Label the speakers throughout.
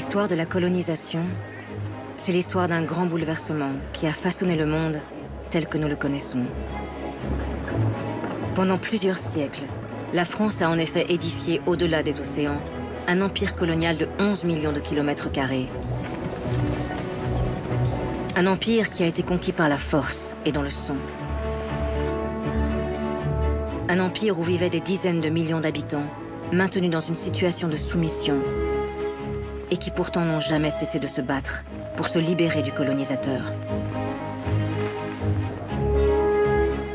Speaker 1: L'histoire de la colonisation, c'est l'histoire d'un grand bouleversement qui a façonné le monde tel que nous le connaissons. Pendant plusieurs siècles, la France a en effet édifié au-delà des océans un empire colonial de 11 millions de kilomètres carrés. Un empire qui a été conquis par la force et dans le sang. Un empire où vivaient des dizaines de millions d'habitants, maintenus dans une situation de soumission, et qui pourtant n'ont jamais cessé de se battre pour se libérer du colonisateur.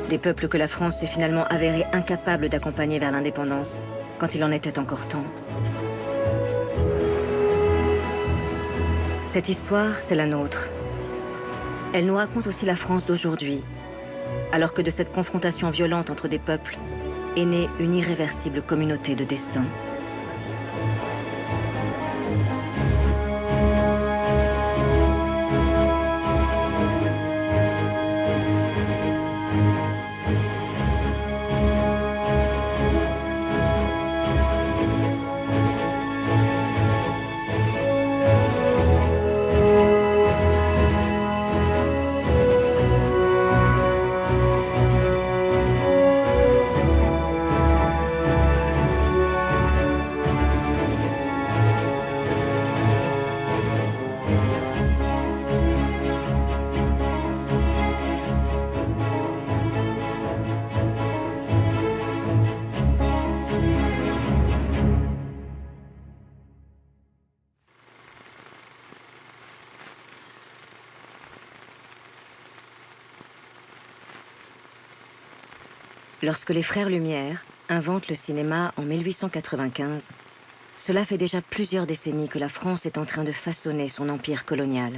Speaker 1: Des peuples que la France s'est finalement avérée incapable d'accompagner vers l'indépendance, quand il en était encore temps. Cette histoire, c'est la nôtre. Elle nous raconte aussi la France d'aujourd'hui, alors que de cette confrontation violente entre des peuples est née une irréversible communauté de destin. Lorsque les frères Lumière inventent le cinéma en 1895, cela fait déjà plusieurs décennies que la France est en train de façonner son empire colonial.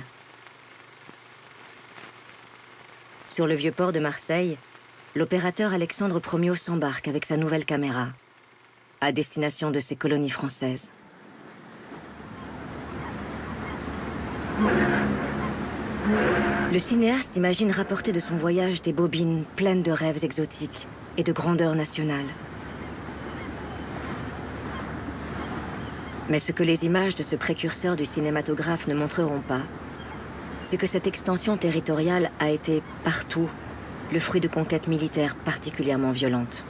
Speaker 1: Sur le vieux port de Marseille, l'opérateur Alexandre Promiot s'embarque avec sa nouvelle caméra, à destination de ses colonies françaises. Le cinéaste imagine rapporter de son voyage des bobines pleines de rêves exotiques et de grandeur nationale. Mais ce que les images de ce précurseur du cinématographe ne montreront pas, c'est que cette extension territoriale a été, partout, le fruit de conquêtes militaires particulièrement violentes.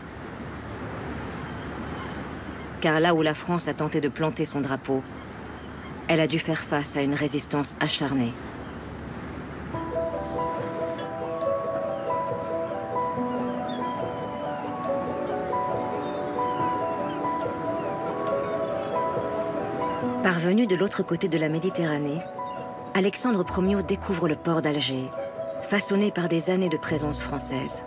Speaker 1: Car là où la France a tenté de planter son drapeau, elle a dû faire face à une résistance acharnée. Parvenu de l'autre côté de la Méditerranée, Alexandre Promiot découvre le port d'Alger, façonné par des années de présence française.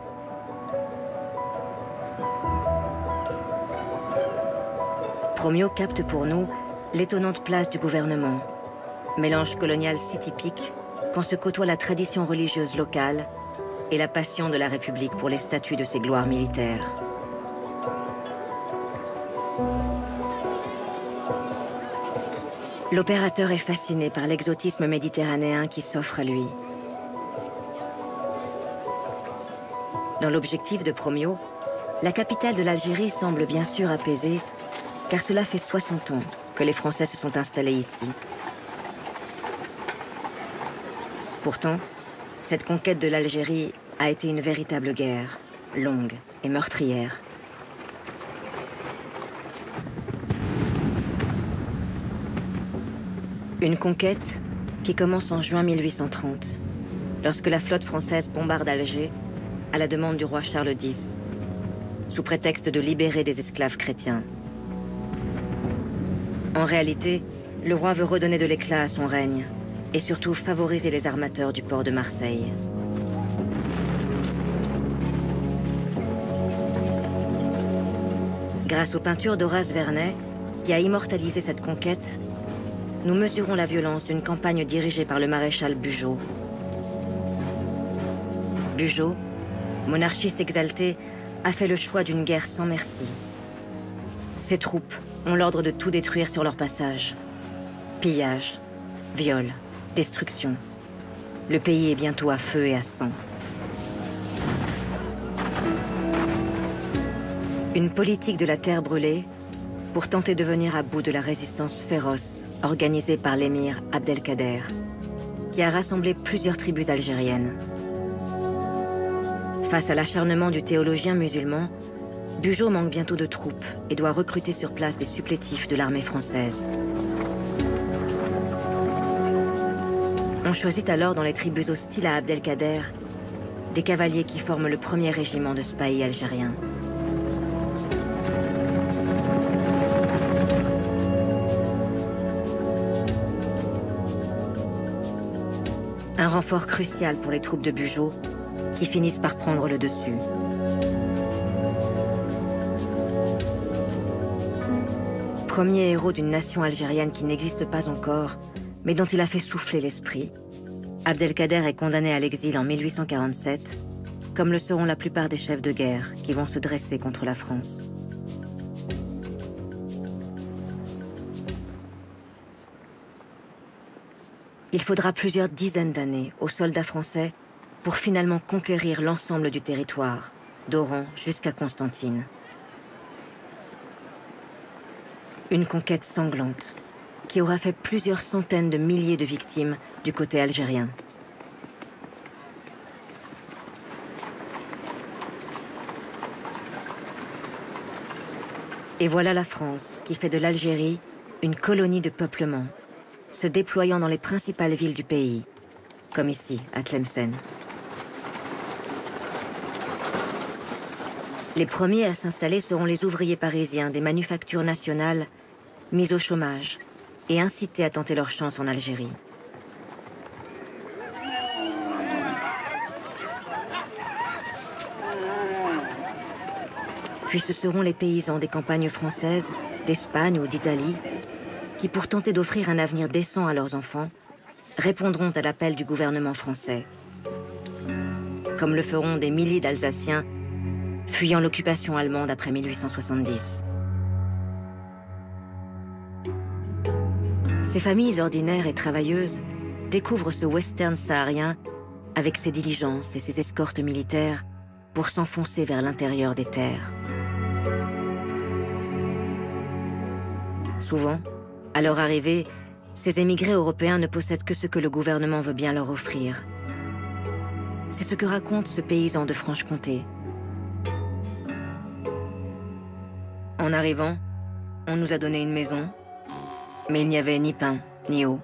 Speaker 1: Promiot capte pour nous l'étonnante place du gouvernement, mélange colonial si typique quand se côtoie la tradition religieuse locale et la passion de la République pour les statuts de ses gloires militaires. L'opérateur est fasciné par l'exotisme méditerranéen qui s'offre à lui. Dans l'objectif de Promiot, la capitale de l'Algérie semble bien sûr apaisée, car cela fait 60 ans que les Français se sont installés ici. Pourtant, cette conquête de l'Algérie a été une véritable guerre, longue et meurtrière. Une conquête qui commence en juin 1830, lorsque la flotte française bombarde Alger à la demande du roi Charles X, sous prétexte de libérer des esclaves chrétiens. En réalité, le roi veut redonner de l'éclat à son règne et surtout favoriser les armateurs du port de Marseille. Grâce aux peintures d'Horace Vernet, qui a immortalisé cette conquête, nous mesurons la violence d'une campagne dirigée par le maréchal Bugeaud. Bugeaud, monarchiste exalté, a fait le choix d'une guerre sans merci. Ses troupes ont l'ordre de tout détruire sur leur passage. Pillage, viol, destruction. Le pays est bientôt à feu et à sang. Une politique de la terre brûlée pour tenter de venir à bout de la résistance féroce organisée par l'émir Abdelkader, qui a rassemblé plusieurs tribus algériennes. Face à l'acharnement du théologien musulman, Bugeaud manque bientôt de troupes et doit recruter sur place des supplétifs de l'armée française. On choisit alors dans les tribus hostiles à Abdelkader des cavaliers qui forment le premier régiment de spahis algériens. Un renfort crucial pour les troupes de Bugeaud qui finissent par prendre le dessus. Premier héros d'une nation algérienne qui n'existe pas encore, mais dont il a fait souffler l'esprit, Abdelkader est condamné à l'exil en 1847, comme le seront la plupart des chefs de guerre qui vont se dresser contre la France. Il faudra plusieurs dizaines d'années aux soldats français pour finalement conquérir l'ensemble du territoire, d'Oran jusqu'à Constantine. Une conquête sanglante qui aura fait plusieurs centaines de milliers de victimes du côté algérien. Et voilà la France qui fait de l'Algérie une colonie de peuplement, se déployant dans les principales villes du pays, comme ici, à Tlemcen. Les premiers à s'installer seront les ouvriers parisiens des manufactures nationales mis au chômage et incités à tenter leur chance en Algérie. Puis ce seront les paysans des campagnes françaises, d'Espagne ou d'Italie, qui pour tenter d'offrir un avenir décent à leurs enfants, répondront à l'appel du gouvernement français. Comme le feront des milliers d'Alsaciens fuyant l'occupation allemande après 1870. Ces familles ordinaires et travailleuses découvrent ce western saharien avec ses diligences et ses escortes militaires pour s'enfoncer vers l'intérieur des terres. Souvent, à leur arrivée, ces émigrés européens ne possèdent que ce que le gouvernement veut bien leur offrir. C'est ce que raconte ce paysan de Franche-Comté. En arrivant, on nous a donné une maison, mais il n'y avait ni pain, ni eau.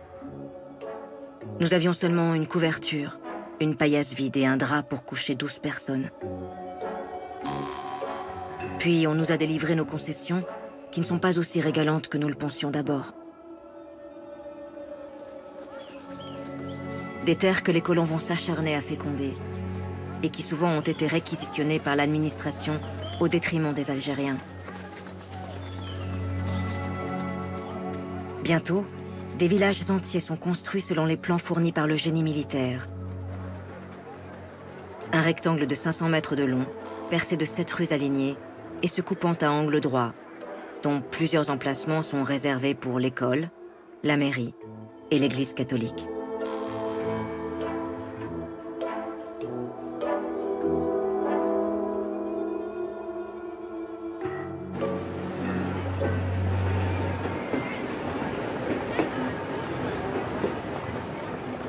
Speaker 1: Nous avions seulement une couverture, une paillasse vide et un drap pour coucher 12 personnes. Puis on nous a délivré nos concessions, qui ne sont pas aussi régalantes que nous le pensions d'abord. Des terres que les colons vont s'acharner à féconder, et qui souvent ont été réquisitionnées par l'administration au détriment des Algériens. Bientôt, des villages entiers sont construits selon les plans fournis par le génie militaire. Un rectangle de 500 mètres de long, percé de 7 rues alignées et se coupant à angle droit, dont plusieurs emplacements sont réservés pour l'école, la mairie et l'église catholique.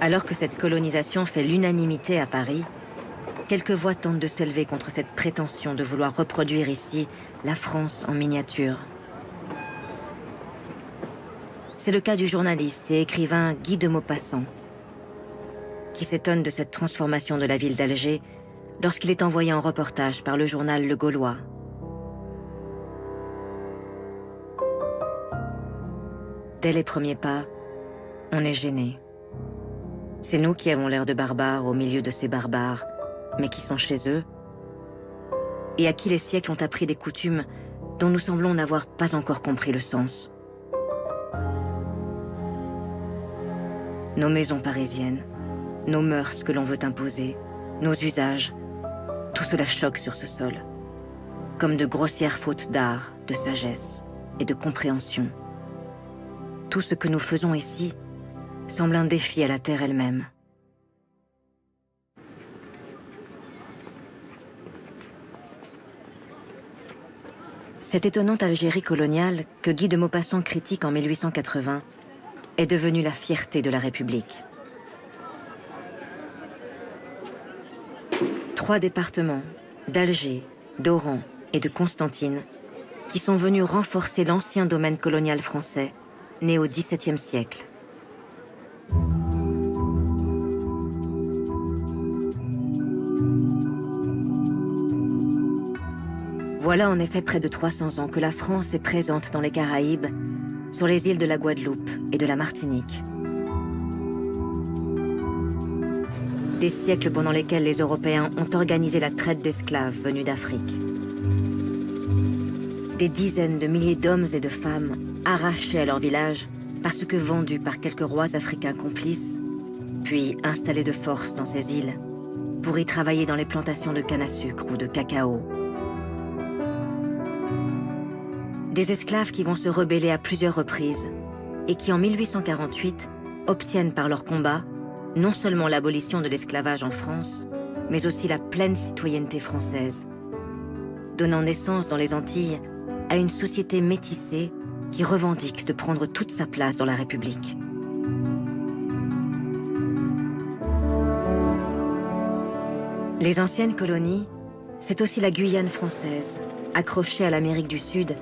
Speaker 1: Alors que cette colonisation fait l'unanimité à Paris, quelques voix tentent de s'élever contre cette prétention de vouloir reproduire ici la France en miniature. C'est le cas du journaliste et écrivain Guy de Maupassant, qui s'étonne de cette transformation de la ville d'Alger lorsqu'il est envoyé en reportage par le journal Le Gaulois. Dès les premiers pas, on est gêné. C'est nous qui avons l'air de barbares au milieu de ces barbares, mais qui sont chez eux, et à qui les siècles ont appris des coutumes dont nous semblons n'avoir pas encore compris le sens. Nos maisons parisiennes, nos mœurs que l'on veut imposer, nos usages, tout cela choque sur ce sol, comme de grossières fautes d'art, de sagesse et de compréhension. Tout ce que nous faisons ici semble un défi à la terre elle-même. Cette étonnante Algérie coloniale, que Guy de Maupassant critique en 1880, est devenue la fierté de la République. 3 départements, d'Alger, d'Oran et de Constantine, qui sont venus renforcer l'ancien domaine colonial français, né au XVIIe siècle. Voilà en effet près de 300 ans que la France est présente dans les Caraïbes, sur les îles de la Guadeloupe et de la Martinique. Des siècles pendant lesquels les Européens ont organisé la traite d'esclaves venus d'Afrique. Des dizaines de milliers d'hommes et de femmes arrachés à leur village parce que vendus par quelques rois africains complices, puis installés de force dans ces îles pour y travailler dans les plantations de canne à sucre ou de cacao. Des esclaves qui vont se rebeller à plusieurs reprises et qui en 1848 obtiennent par leur combat non seulement l'abolition de l'esclavage en France, mais aussi la pleine citoyenneté française, donnant naissance dans les Antilles à une société métissée qui revendique de prendre toute sa place dans la République. Les anciennes colonies, c'est aussi la Guyane française, accrochée à l'Amérique du Sud,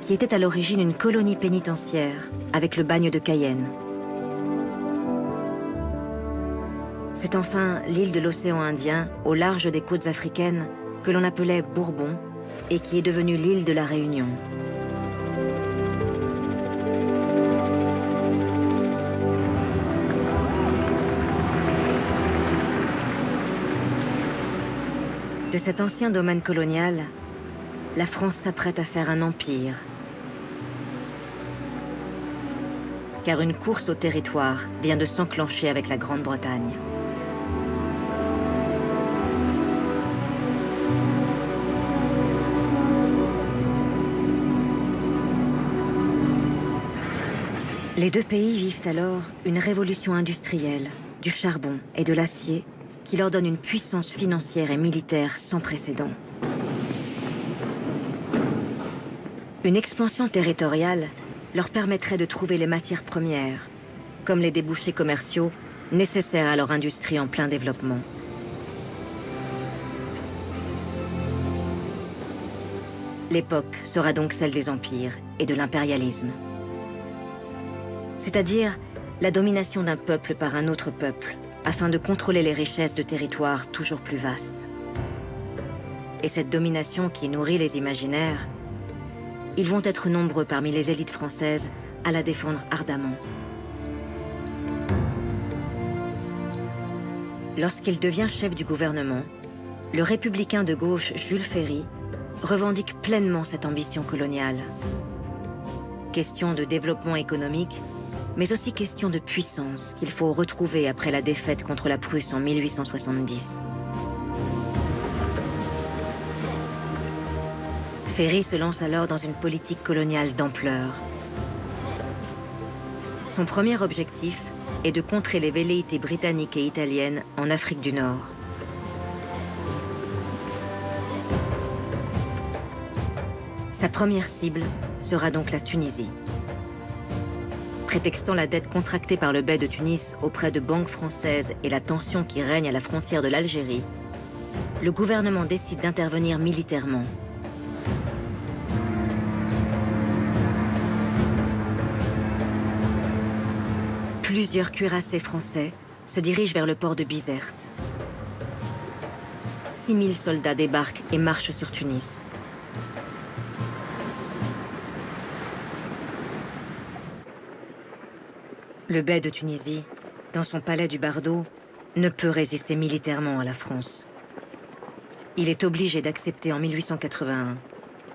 Speaker 1: qui était à l'origine une colonie pénitentiaire avec le bagne de Cayenne. C'est enfin l'île de l'océan Indien, au large des côtes africaines, que l'on appelait Bourbon et qui est devenue l'île de la Réunion. De cet ancien domaine colonial, la France s'apprête à faire un empire. Car une course au territoire vient de s'enclencher avec la Grande-Bretagne. Les 2 pays vivent alors une révolution industrielle, du charbon et de l'acier, qui leur donne une puissance financière et militaire sans précédent. Une expansion territoriale leur permettrait de trouver les matières premières, comme les débouchés commerciaux nécessaires à leur industrie en plein développement. L'époque sera donc celle des empires et de l'impérialisme. C'est-à-dire la domination d'un peuple par un autre peuple, afin de contrôler les richesses de territoires toujours plus vastes. Et cette domination qui nourrit les imaginaires, ils vont être nombreux parmi les élites françaises à la défendre ardemment. Lorsqu'il devient chef du gouvernement, le républicain de gauche Jules Ferry revendique pleinement cette ambition coloniale. Question de développement économique, mais aussi question de puissance qu'il faut retrouver après la défaite contre la Prusse en 1870. Ferry se lance alors dans une politique coloniale d'ampleur. Son premier objectif est de contrer les velléités britanniques et italiennes en Afrique du Nord. Sa première cible sera donc la Tunisie. Prétextant la dette contractée par le bey de Tunis auprès de banques françaises et la tension qui règne à la frontière de l'Algérie, le gouvernement décide d'intervenir militairement. Plusieurs cuirassés français se dirigent vers le port de Bizerte. 6000 soldats débarquent et marchent sur Tunis. Le bey de Tunisie, dans son palais du Bardo, ne peut résister militairement à la France. Il est obligé d'accepter en 1881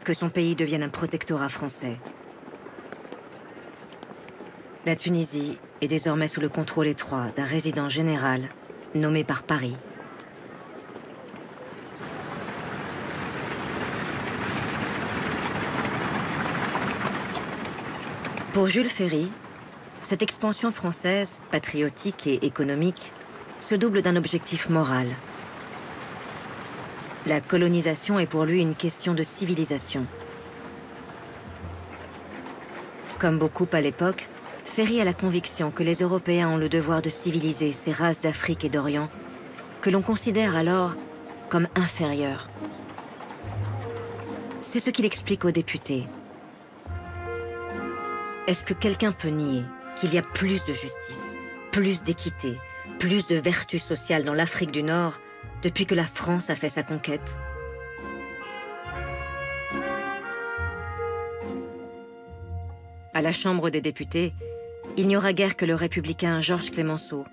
Speaker 1: que son pays devienne un protectorat français. La Tunisie est désormais sous le contrôle étroit d'un résident général nommé par Paris. Pour Jules Ferry, cette expansion française, patriotique et économique, se double d'un objectif moral. La colonisation est pour lui une question de civilisation. Comme beaucoup à l'époque, Ferry a la conviction que les Européens ont le devoir de civiliser ces races d'Afrique et d'Orient, que l'on considère alors comme inférieures. C'est ce qu'il explique aux députés. Est-ce que quelqu'un peut nier qu'il y a plus de justice, plus d'équité, plus de vertu sociale dans l'Afrique du Nord depuis que la France a fait sa conquête? À la Chambre des députés, il n'y aura guère que le républicain Georges Clemenceau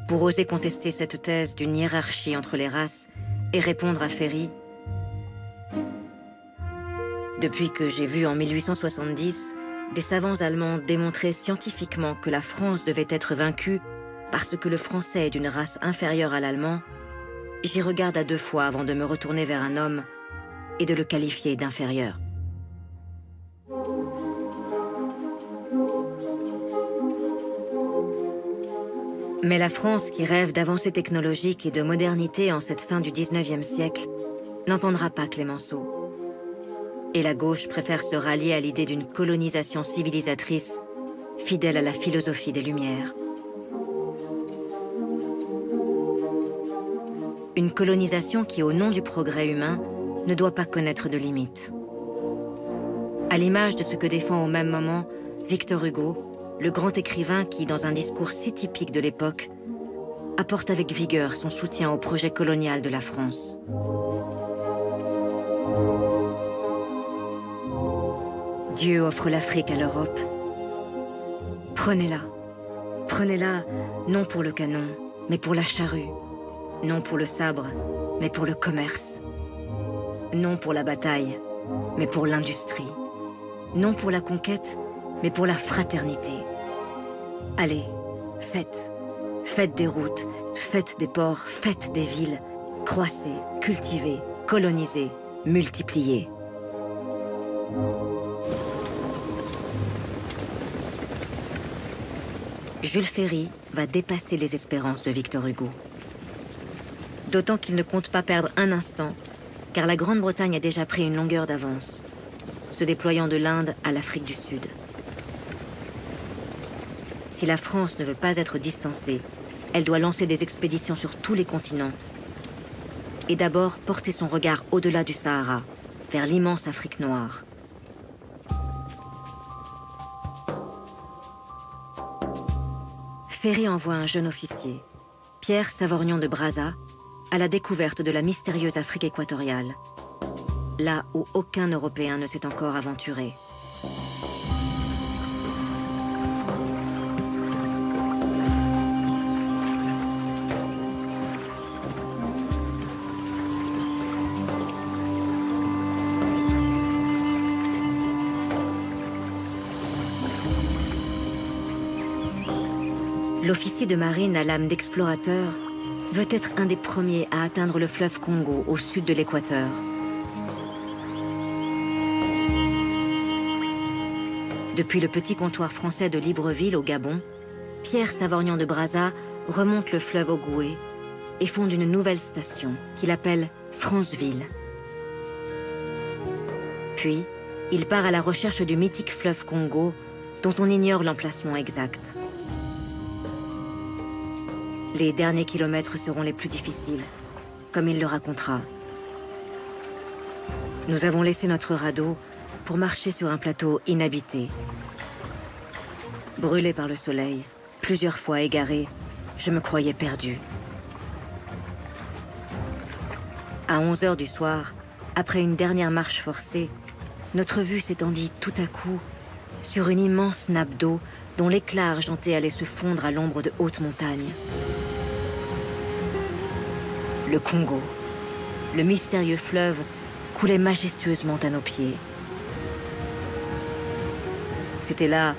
Speaker 1: pour oser contester cette thèse d'une hiérarchie entre les races et répondre à Ferry. Depuis que j'ai vu en 1870 des savants allemands démontrer scientifiquement que la France devait être vaincue parce que le français est d'une race inférieure à l'allemand, j'y regarde à deux fois avant de me retourner vers un homme et de le qualifier d'inférieur. Mais la France, qui rêve d'avancées technologiques et de modernité en cette fin du 19e siècle, n'entendra pas Clemenceau. Et la gauche préfère se rallier à l'idée d'une colonisation civilisatrice, fidèle à la philosophie des Lumières. Une colonisation qui, au nom du progrès humain, ne doit pas connaître de limites. À l'image de ce que défend au même moment Victor Hugo, le grand écrivain qui, dans un discours si typique de l'époque, apporte avec vigueur son soutien au projet colonial de la France. Dieu offre l'Afrique à l'Europe. Prenez-la. Prenez-la, non pour le canon, mais pour la charrue. Non pour le sabre, mais pour le commerce. Non pour la bataille, mais pour l'industrie. Non pour la conquête, mais pour la fraternité. Allez, faites. Faites des routes, faites des ports, faites des villes. Croissez, cultivez, colonisez, multipliez. Jules Ferry va dépasser les espérances de Victor Hugo. D'autant qu'il ne compte pas perdre un instant, car la Grande-Bretagne a déjà pris une longueur d'avance, se déployant de l'Inde à l'Afrique du Sud. Si la France ne veut pas être distancée, elle doit lancer des expéditions sur tous les continents et d'abord porter son regard au-delà du Sahara, vers l'immense Afrique noire. Ferry envoie un jeune officier, Pierre Savorgnan de Brazza, à la découverte de la mystérieuse Afrique équatoriale, là où aucun Européen ne s'est encore aventuré. L'officier de marine à l'âme d'explorateur veut être un des premiers à atteindre le fleuve Congo au sud de l'équateur. Depuis le petit comptoir français de Libreville au Gabon, Pierre Savorgnan de Brazza remonte le fleuve Ogoué et fonde une nouvelle station qu'il appelle Franceville. Puis, il part à la recherche du mythique fleuve Congo dont on ignore l'emplacement exact. Les derniers kilomètres seront les plus difficiles, comme il le racontera. Nous avons laissé notre radeau pour marcher sur un plateau inhabité. Brûlé par le soleil, plusieurs fois égaré, je me croyais perdu. À 11 heures du soir, après une dernière marche forcée, notre vue s'étendit tout à coup sur une immense nappe d'eau dont l'éclat argenté allait se fondre à l'ombre de hautes montagnes. Le Congo, le mystérieux fleuve, coulait majestueusement à nos pieds. C'était là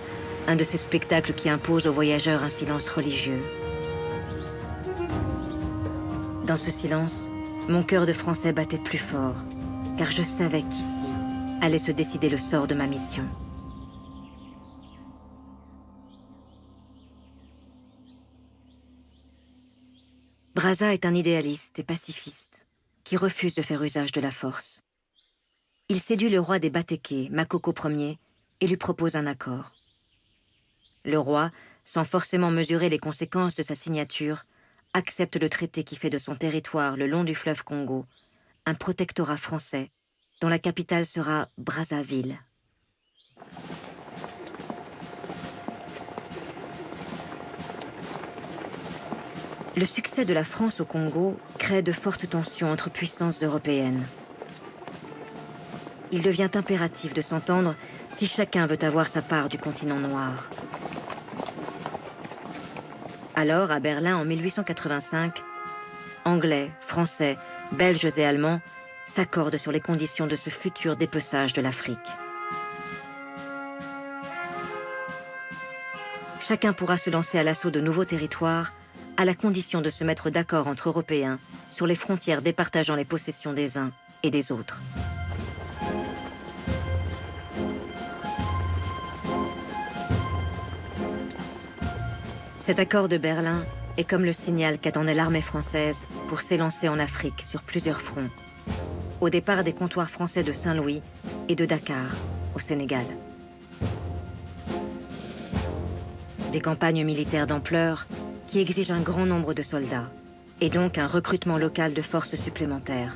Speaker 1: un de ces spectacles qui imposent aux voyageurs un silence religieux. Dans ce silence, mon cœur de Français battait plus fort, car je savais qu'ici allait se décider le sort de ma mission. Brazza est un idéaliste et pacifiste qui refuse de faire usage de la force. Il séduit le roi des Batékés, Makoko Ier, et lui propose un accord. Le roi, sans forcément mesurer les conséquences de sa signature, accepte le traité qui fait de son territoire le long du fleuve Congo un protectorat français dont la capitale sera Brazzaville. Le succès de la France au Congo crée de fortes tensions entre puissances européennes. Il devient impératif de s'entendre si chacun veut avoir sa part du continent noir. Alors, à Berlin en 1885, Anglais, Français, Belges et Allemands s'accordent sur les conditions de ce futur dépeçage de l'Afrique. Chacun pourra se lancer à l'assaut de nouveaux territoires à la condition de se mettre d'accord entre Européens sur les frontières départageant les possessions des uns et des autres. Cet accord de Berlin est comme le signal qu'attendait l'armée française pour s'élancer en Afrique sur plusieurs fronts, au départ des comptoirs français de Saint-Louis et de Dakar, au Sénégal. Des campagnes militaires d'ampleur qui exigent un grand nombre de soldats, et donc un recrutement local de forces supplémentaires.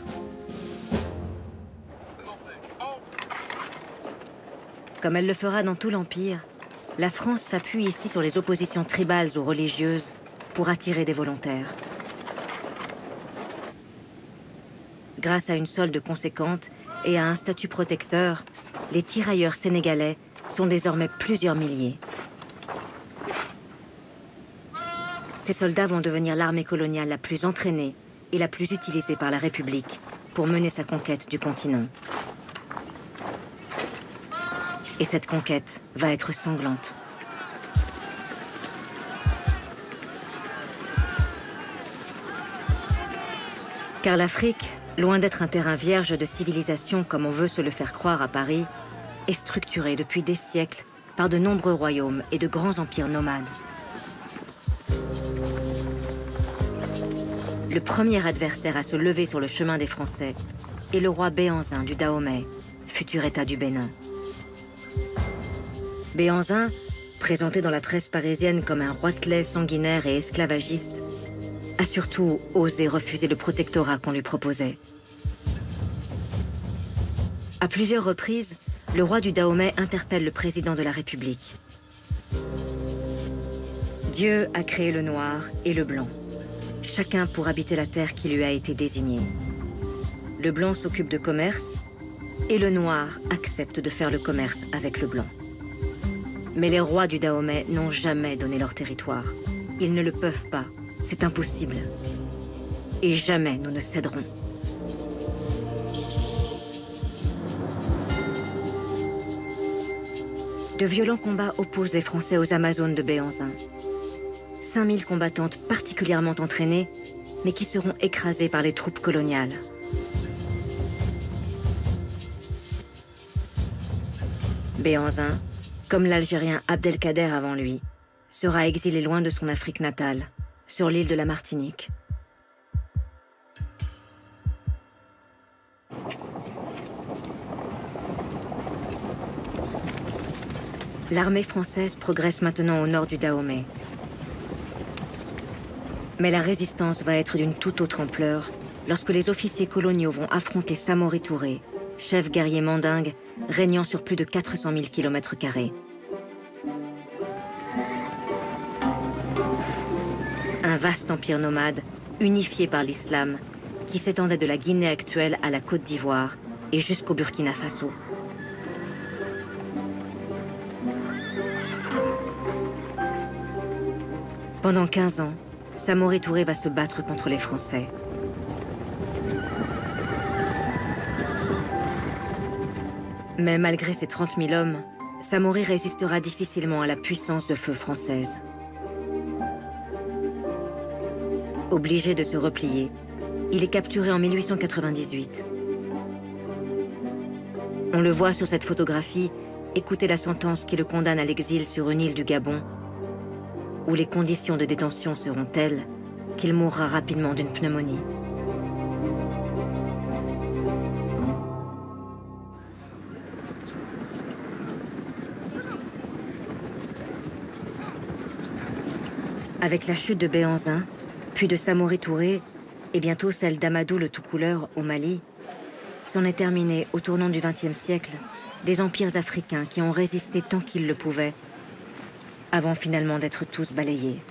Speaker 1: Comme elle le fera dans tout l'Empire, la France s'appuie ici sur les oppositions tribales ou religieuses pour attirer des volontaires. Grâce à une solde conséquente et à un statut protecteur, les tirailleurs sénégalais sont désormais plusieurs milliers. Ces soldats vont devenir l'armée coloniale la plus entraînée et la plus utilisée par la République pour mener sa conquête du continent. Et cette conquête va être sanglante. Car l'Afrique, loin d'être un terrain vierge de civilisation comme on veut se le faire croire à Paris, est structurée depuis des siècles par de nombreux royaumes et de grands empires nomades. Le premier adversaire à se lever sur le chemin des Français est le roi Béhanzin du Dahomey, futur État du Bénin. Béhanzin, présenté dans la presse parisienne comme un roitelet sanguinaire et esclavagiste, a surtout osé refuser le protectorat qu'on lui proposait. À plusieurs reprises, le roi du Dahomey interpelle le président de la République. Dieu a créé le noir et le blanc, chacun pour habiter la terre qui lui a été désignée. Le blanc s'occupe de commerce et le noir accepte de faire le commerce avec le blanc. Mais les rois du Dahomey n'ont jamais donné leur territoire. Ils ne le peuvent pas, c'est impossible. Et jamais nous ne céderons. De violents combats opposent les Français aux Amazones de Béhanzin. 5000 combattantes particulièrement entraînées, mais qui seront écrasées par les troupes coloniales. Béhanzin, comme l'Algérien Abdelkader avant lui, sera exilé loin de son Afrique natale, sur l'île de la Martinique. L'armée française progresse maintenant au nord du Dahomey. Mais la résistance va être d'une toute autre ampleur lorsque les officiers coloniaux vont affronter Samori Touré, chef guerrier mandingue régnant sur plus de 400 000 km². Un vaste empire nomade, unifié par l'islam, qui s'étendait de la Guinée actuelle à la Côte d'Ivoire et jusqu'au Burkina Faso. Pendant 15 ans, Samori Touré va se battre contre les Français. Mais malgré ses 30 000 hommes, Samori résistera difficilement à la puissance de feu française. Obligé de se replier, il est capturé en 1898. On le voit sur cette photographie écouter la sentence qui le condamne à l'exil sur une île du Gabon, où les conditions de détention seront telles qu'il mourra rapidement d'une pneumonie. Avec la chute de Béhanzin, puis de Samori Touré, et bientôt celle d'Amadou le Tout-Couleur au Mali, c'en est terminé au tournant du XXe siècle des empires africains qui ont résisté tant qu'ils le pouvaient, avant finalement d'être tous balayés.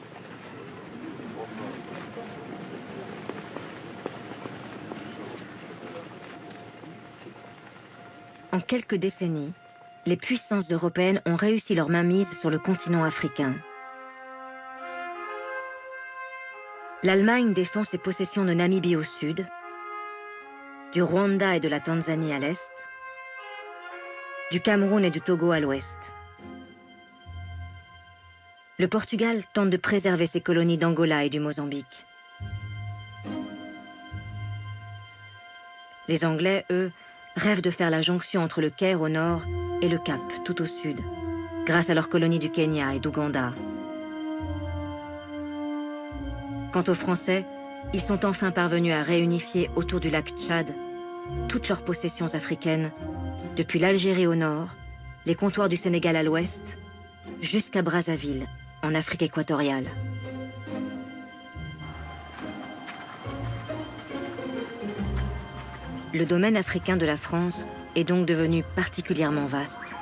Speaker 1: En quelques décennies, les puissances européennes ont réussi leur mainmise sur le continent africain. L'Allemagne défend ses possessions de Namibie au sud, du Rwanda et de la Tanzanie à l'est, du Cameroun et du Togo à l'ouest. Le Portugal tente de préserver ses colonies d'Angola et du Mozambique. Les Anglais, eux, rêvent de faire la jonction entre le Caire au nord et le Cap tout au sud, grâce à leurs colonies du Kenya et d'Ouganda. Quant aux Français, ils sont enfin parvenus à réunifier autour du lac Tchad toutes leurs possessions africaines, depuis l'Algérie au nord, les comptoirs du Sénégal à l'ouest, jusqu'à Brazzaville, en Afrique équatoriale. Le domaine africain de la France est donc devenu particulièrement vaste.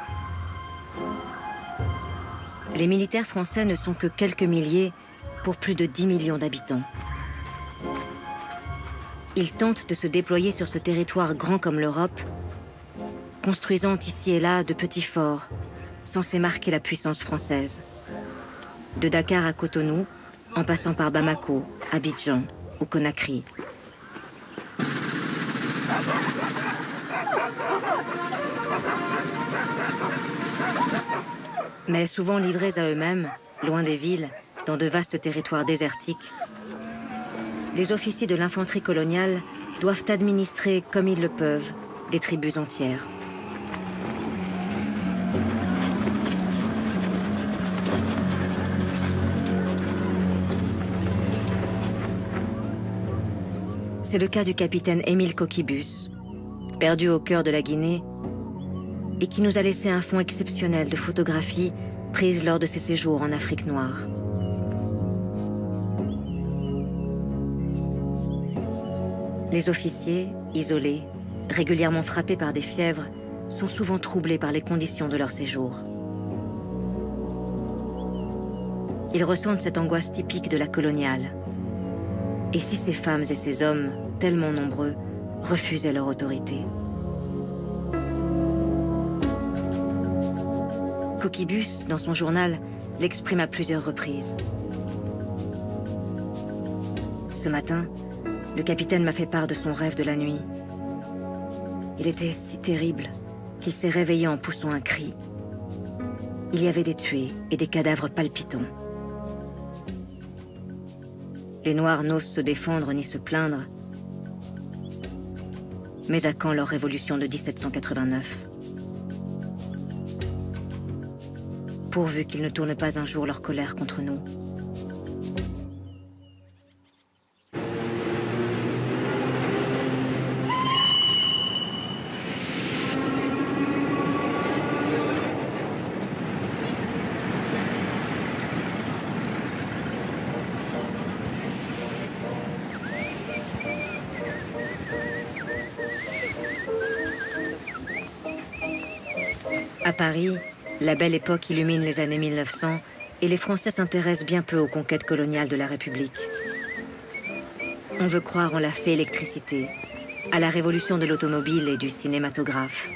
Speaker 1: Les militaires français ne sont que quelques milliers pour plus de 10 millions d'habitants. Ils tentent de se déployer sur ce territoire grand comme l'Europe, construisant ici et là de petits forts, censés marquer la puissance française. De Dakar à Cotonou, en passant par Bamako, Abidjan ou Conakry. Mais souvent livrés à eux-mêmes, loin des villes, dans de vastes territoires désertiques, les officiers de l'infanterie coloniale doivent administrer, comme ils le peuvent, des tribus entières. C'est le cas du capitaine Émile Coquibus, perdu au cœur de la Guinée, et qui nous a laissé un fonds exceptionnel de photographies prises lors de ses séjours en Afrique noire. Les officiers, isolés, régulièrement frappés par des fièvres, sont souvent troublés par les conditions de leur séjour. Ils ressentent cette angoisse typique de la coloniale. Et si ces femmes et ces hommes, tellement nombreux, refusaient leur autorité? Coquibus, dans son journal, l'exprime à plusieurs reprises. Ce matin, le capitaine m'a fait part de son rêve de la nuit. Il était si terrible qu'il s'est réveillé en poussant un cri. Il y avait des tués et des cadavres palpitants. Les Noirs n'osent se défendre ni se plaindre. Mais à quand leur révolution de 1789? Pourvu qu'ils ne tournent pas un jour leur colère contre nous. À Paris, la belle époque illumine les années 1900 et les Français s'intéressent bien peu aux conquêtes coloniales de la République. On veut croire en la fée électricité, à la révolution de l'automobile et du cinématographe.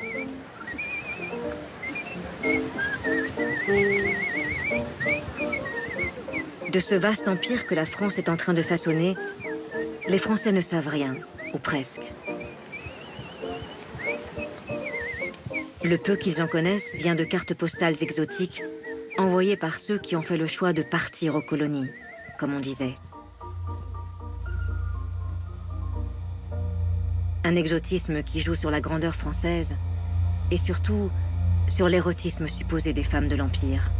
Speaker 1: De ce vaste empire que la France est en train de façonner, les Français ne savent rien, ou presque. Le peu qu'ils en connaissent vient de cartes postales exotiques envoyées par ceux qui ont fait le choix de partir aux colonies, comme on disait. Un exotisme qui joue sur la grandeur française et surtout sur l'érotisme supposé des femmes de l'Empire.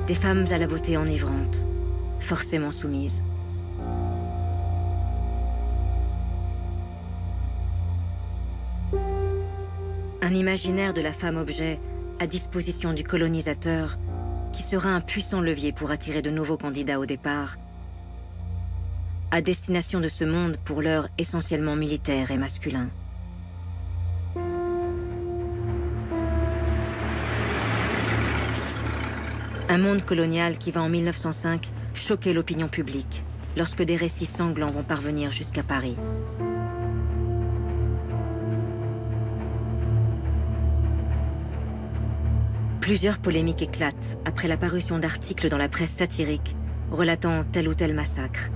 Speaker 1: Des femmes à la beauté enivrante, forcément soumises. Un imaginaire de la femme-objet à disposition du colonisateur qui sera un puissant levier pour attirer de nouveaux candidats au départ, à destination de ce monde pour l'heure essentiellement militaire et masculin. Un monde colonial qui va en 1905 choquer l'opinion publique, lorsque des récits sanglants vont parvenir jusqu'à Paris. Plusieurs polémiques éclatent après la parution d'articles dans la presse satirique relatant tel ou tel massacre.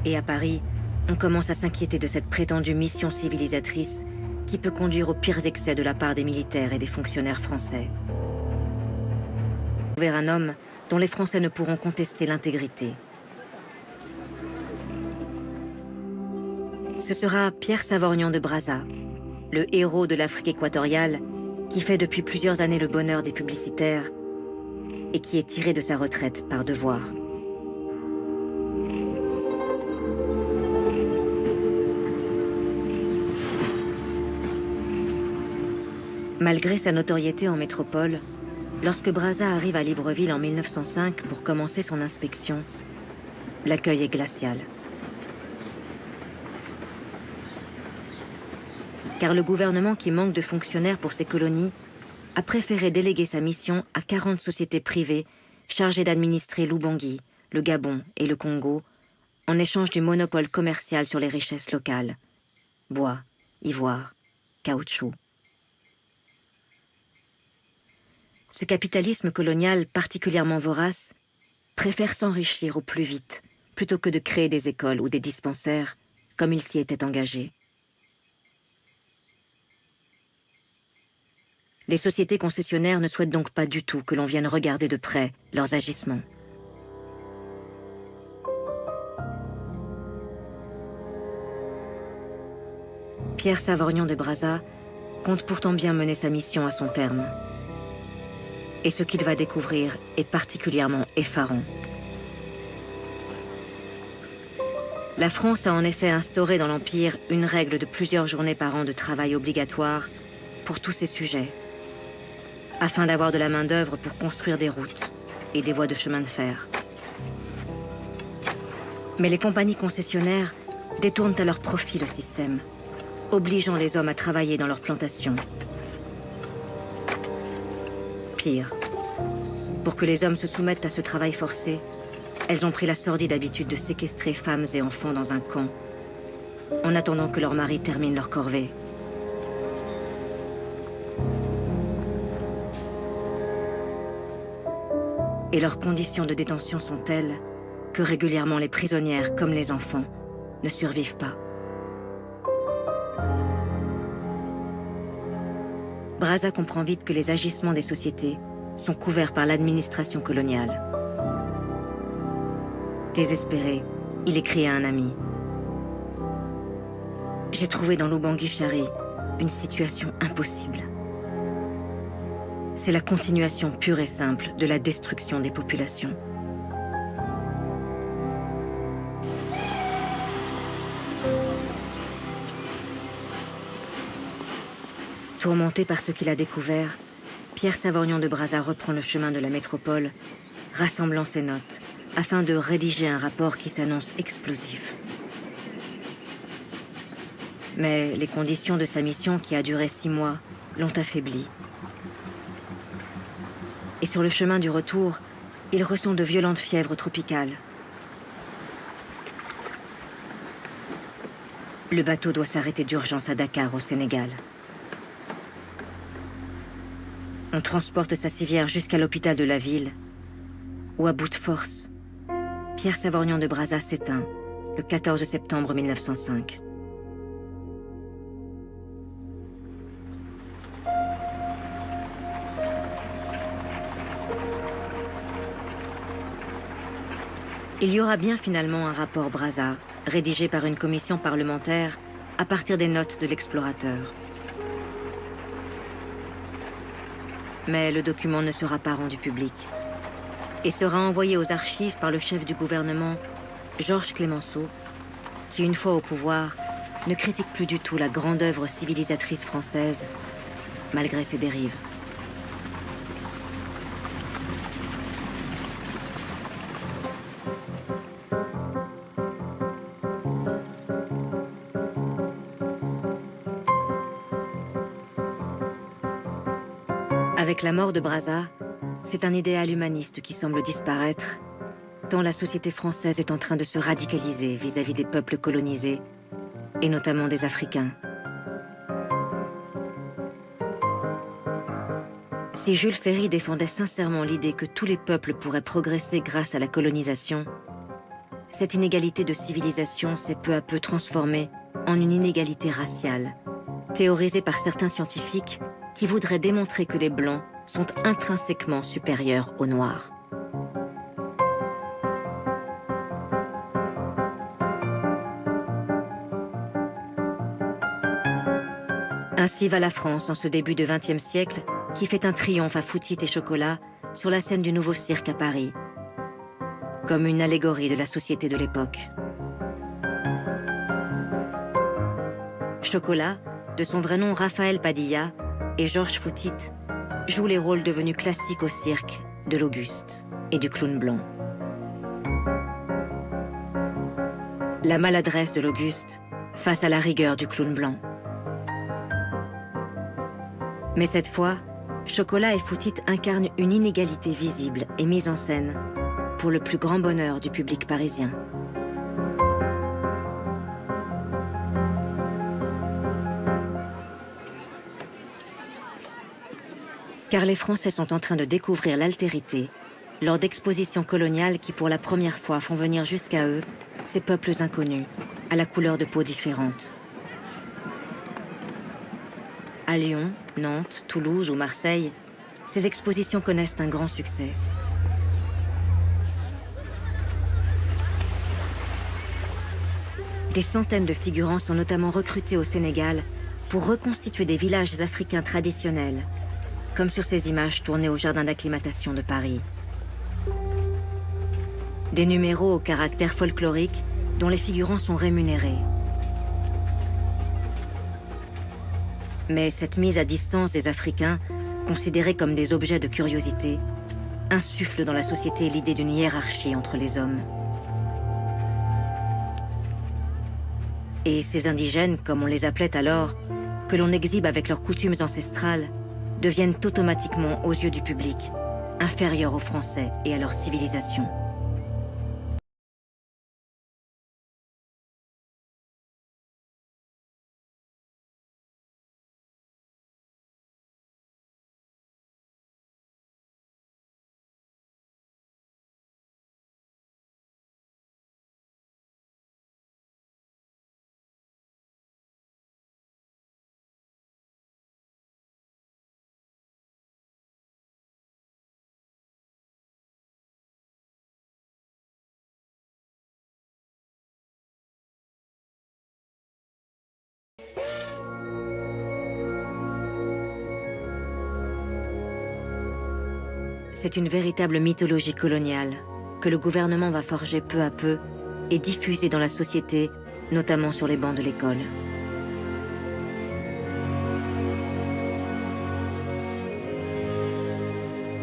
Speaker 1: Et à Paris, on commence à s'inquiéter de cette prétendue mission civilisatrice qui peut conduire aux pires excès de la part des militaires et des fonctionnaires français. Vers un homme dont les Français ne pourront contester l'intégrité. Ce sera Pierre Savorgnan de Brazza, le héros de l'Afrique équatoriale, qui fait depuis plusieurs années le bonheur des publicitaires et qui est tiré de sa retraite par devoir. Malgré sa notoriété en métropole, lorsque Brazza arrive à Libreville en 1905 pour commencer son inspection, l'accueil est glacial. Car le gouvernement qui manque de fonctionnaires pour ses colonies a préféré déléguer sa mission à 40 sociétés privées chargées d'administrer l'Ubangi, le Gabon et le Congo, en échange du monopole commercial sur les richesses locales, bois, ivoire, caoutchouc. Ce capitalisme colonial particulièrement vorace préfère s'enrichir au plus vite, plutôt que de créer des écoles ou des dispensaires, comme il s'y était engagé. Les sociétés concessionnaires ne souhaitent donc pas du tout que l'on vienne regarder de près leurs agissements. Pierre Savorgnan de Brazza compte pourtant bien mener sa mission à son terme. Et ce qu'il va découvrir est particulièrement effarant. La France a en effet instauré dans l'Empire une règle de plusieurs journées par an de travail obligatoire pour tous ces sujets, afin d'avoir de la main-d'œuvre pour construire des routes et des voies de chemin de fer. Mais les compagnies concessionnaires détournent à leur profit le système, obligeant les hommes à travailler dans leurs plantations. Pire, pour que les hommes se soumettent à ce travail forcé, elles ont pris la sordide habitude de séquestrer femmes et enfants dans un camp, en attendant que leurs maris terminent leur corvée. Et leurs conditions de détention sont telles que régulièrement les prisonnières, comme les enfants, ne survivent pas. Brazza comprend vite que les agissements des sociétés sont couverts par l'administration coloniale. Désespéré, il écrit à un ami. « J'ai trouvé dans l'Ubangi-Chari une situation impossible. C'est la continuation pure et simple de la destruction des populations. » Tourmenté par ce qu'il a découvert, Pierre Savorgnan de Brazza reprend le chemin de la métropole, rassemblant ses notes, afin de rédiger un rapport qui s'annonce explosif. Mais les conditions de sa mission, qui a duré 6 mois, l'ont affaibli. Et sur le chemin du retour, il ressent de violentes fièvres tropicales. Le bateau doit s'arrêter d'urgence à Dakar, au Sénégal. On transporte sa civière jusqu'à l'hôpital de la ville, où à bout de force, Pierre Savorgnan de Brazza s'éteint le 14 septembre 1905. Il y aura bien finalement un rapport Brazza, rédigé par une commission parlementaire à partir des notes de l'explorateur. Mais le document ne sera pas rendu public et sera envoyé aux archives par le chef du gouvernement, Georges Clemenceau, qui, une fois au pouvoir, ne critique plus du tout la grande œuvre civilisatrice française, malgré ses dérives. Avec la mort de Brazza, c'est un idéal humaniste qui semble disparaître, tant la société française est en train de se radicaliser vis-à-vis des peuples colonisés, et notamment des Africains. Si Jules Ferry défendait sincèrement l'idée que tous les peuples pourraient progresser grâce à la colonisation, cette inégalité de civilisation s'est peu à peu transformée en une inégalité raciale, théorisée par certains scientifiques qui voudraient démontrer que les Blancs sont intrinsèquement supérieurs aux Noirs. Ainsi va la France en ce début de XXe siècle, qui fait un triomphe à Foutit et Chocolat sur la scène du Nouveau Cirque à Paris, comme une allégorie de la société de l'époque. Chocolat, de son vrai nom Raphaël Padilla, et Georges Foutit jouent les rôles devenus classiques au cirque de l'Auguste et du clown blanc. La maladresse de l'Auguste face à la rigueur du clown blanc. Mais cette fois, Chocolat et Foutit incarnent une inégalité visible et mise en scène pour le plus grand bonheur du public parisien. Car les Français sont en train de découvrir l'altérité lors d'expositions coloniales qui pour la première fois font venir jusqu'à eux ces peuples inconnus, à la couleur de peau différente. À Lyon, Nantes, Toulouse ou Marseille, ces expositions connaissent un grand succès. Des centaines de figurants sont notamment recrutés au Sénégal pour reconstituer des villages africains traditionnels, comme sur ces images tournées au jardin d'acclimatation de Paris. Des numéros au caractère folklorique dont les figurants sont rémunérés. Mais cette mise à distance des Africains, considérés comme des objets de curiosité, insuffle dans la société l'idée d'une hiérarchie entre les hommes. Et ces indigènes, comme on les appelait alors, que l'on exhibe avec leurs coutumes ancestrales, deviennent automatiquement, aux yeux du public, inférieurs aux Français et à leur civilisation. C'est une véritable mythologie coloniale que le gouvernement va forger peu à peu et diffuser dans la société, notamment sur les bancs de l'école.